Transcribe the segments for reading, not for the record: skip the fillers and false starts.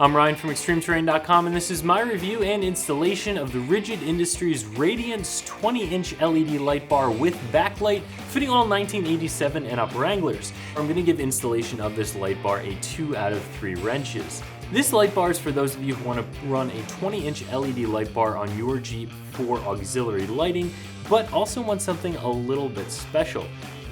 I'm Ryan from ExtremeTerrain.com, and this is my review and installation of the Rigid Industries Radiance 20-inch LED light bar with backlight fitting all 1987 and up Wranglers. I'm going to give installation of this light bar a 2 out of 3 wrenches. This light bar is for those of you who want to run a 20-inch LED light bar on your Jeep for auxiliary lighting, but also want something a little bit special.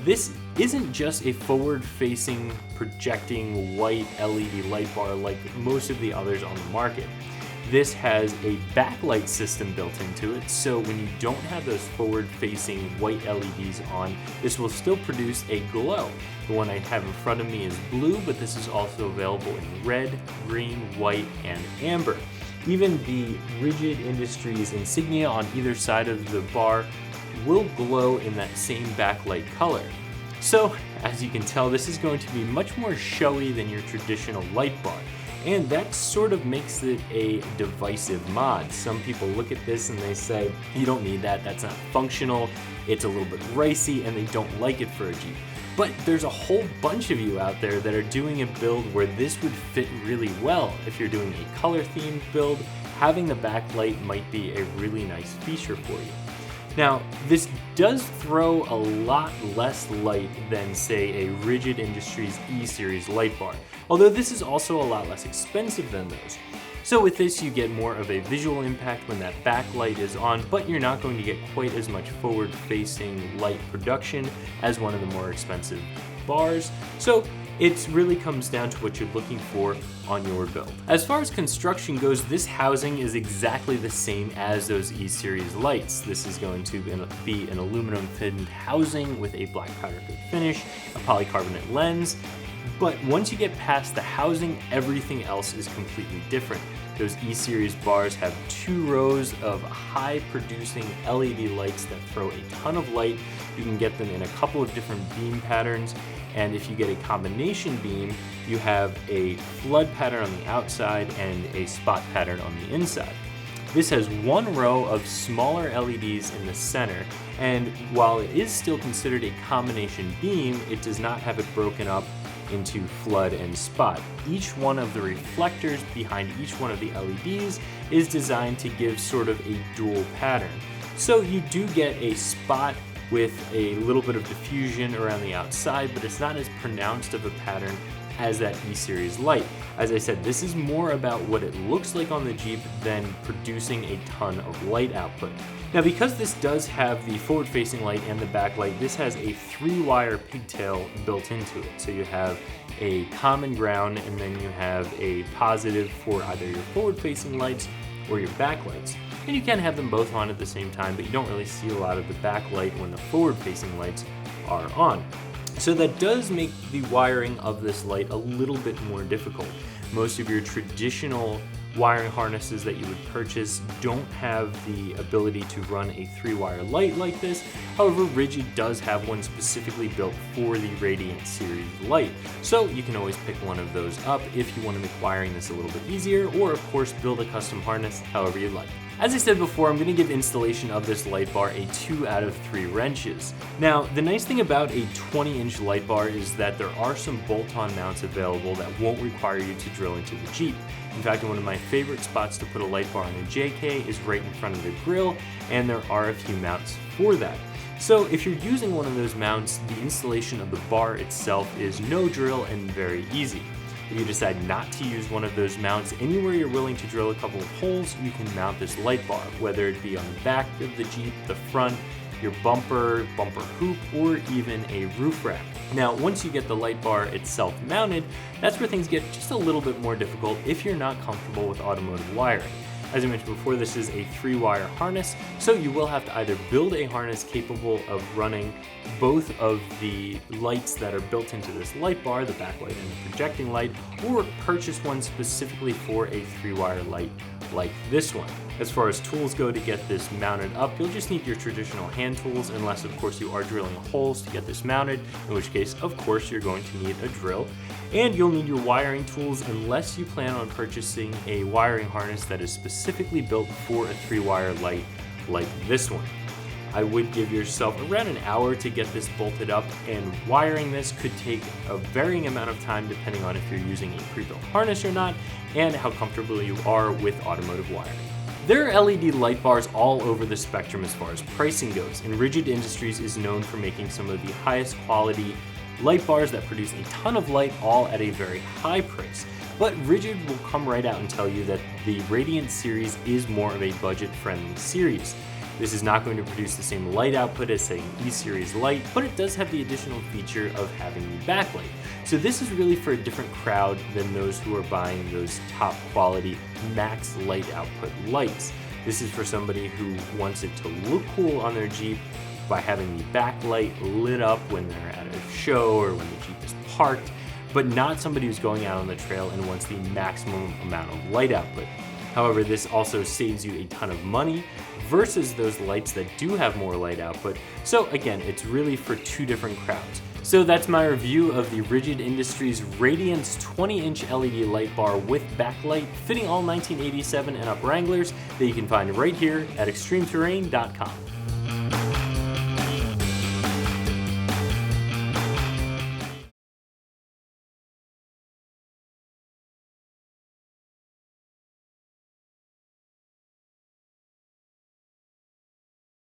This isn't just a forward-facing, projecting white LED light bar like most of the others on the market. This has a backlight system built into it, so when you don't have those forward-facing white LEDs on, this will still produce a glow. The one I have in front of me is blue, but this is also available in red, green, white, and amber. Even the Rigid Industries insignia on either side of the bar will glow in that same backlight color. So, as you can tell, this is going to be much more showy than your traditional light bar, and that sort of makes it a divisive mod. Some people look at this and they say, you don't need that, that's not functional, it's a little bit ricey, and they don't like it for a Jeep. But there's a whole bunch of you out there that are doing a build where this would fit really well. If you're doing a color-themed build, having the backlight might be a really nice feature for you. Now, this does throw a lot less light than, say, a Rigid Industries E-Series light bar, although this is also a lot less expensive than those. So with this, you get more of a visual impact when that backlight is on, but you're not going to get quite as much forward-facing light production as one of the more expensive bars. So it really comes down to what you're looking for on your build. As far as construction goes, this housing is exactly the same as those E-Series lights. This is going to be an aluminum finned housing with a black powder coat finish, a polycarbonate lens. But once you get past the housing, everything else is completely different. Those E-Series bars have 2 rows of high producing LED lights that throw a ton of light. You can get them in a couple of different beam patterns, and if you get a combination beam, you have a flood pattern on the outside and a spot pattern on the inside. This has 1 row of smaller LEDs in the center, and while it is still considered a combination beam, it does not have it broken up into flood and spot. Each one of the reflectors behind each one of the LEDs is designed to give sort of a dual pattern. So you do get a spot with a little bit of diffusion around the outside, but it's not as pronounced of a pattern as that E-Series light. As I said, this is more about what it looks like on the Jeep than producing a ton of light output. Now, because this does have the forward-facing light and the backlight, this has a 3-wire pigtail built into it. So you have a common ground, and then you have a positive for either your forward-facing lights or your backlights. And you can have them both on at the same time, but you don't really see a lot of the backlight when the forward-facing lights are on. So that does make the wiring of this light a little bit more difficult. Most of your traditional wiring harnesses that you would purchase don't have the ability to run a 3-wire light like this. However, Rigid does have one specifically built for the Radiance series light. So you can always pick one of those up if you want to make wiring this a little bit easier, or of course build a custom harness however you like. As I said before, I'm going to give installation of this light bar a 2 out of 3 wrenches. Now, the nice thing about a 20-inch light bar is that there are some bolt-on mounts available that won't require you to drill into the Jeep. In fact, one of my favorite spots to put a light bar on a JK is right in front of the grille, and there are a few mounts for that. So if you're using one of those mounts, the installation of the bar itself is no drill and very easy. If you decide not to use one of those mounts, anywhere you're willing to drill a couple of holes, you can mount this light bar, whether it be on the back of the Jeep, the front, your bumper hoop, or even a roof rack. Now, once you get the light bar itself mounted, that's where things get just a little bit more difficult if you're not comfortable with automotive wiring. As I mentioned before, this is a 3-wire harness, so you will have to either build a harness capable of running both of the lights that are built into this light bar, the backlight and the projecting light, or purchase one specifically for a 3-wire light like this one. As far as tools go to get this mounted up, you'll just need your traditional hand tools, unless of course you are drilling holes to get this mounted, in which case of course you're going to need a drill. And you'll need your wiring tools unless you plan on purchasing a wiring harness that is specifically built for a 3-wire light like this one. I would give yourself around an hour to get this bolted up, and wiring this could take a varying amount of time depending on if you're using a pre-built harness or not, and how comfortable you are with automotive wiring. There are LED light bars all over the spectrum as far as pricing goes, and Rigid Industries is known for making some of the highest quality light bars that produce a ton of light, all at a very high price. But Rigid will come right out and tell you that the Radiance series is more of a budget-friendly series. This is not going to produce the same light output as, say, an E-series light, but it does have the additional feature of having the backlight. So this is really for a different crowd than those who are buying those top quality max light output lights. This is for somebody who wants it to look cool on their Jeep by having the backlight lit up when they're at a show or when the Jeep is parked, but not somebody who's going out on the trail and wants the maximum amount of light output. However, this also saves you a ton of money versus those lights that do have more light output. So again, it's really for two different crowds. So that's my review of the Rigid Industries Radiance 20-inch LED light bar with backlight, fitting all 1987 and up Wranglers, that you can find right here at ExtremeTerrain.com.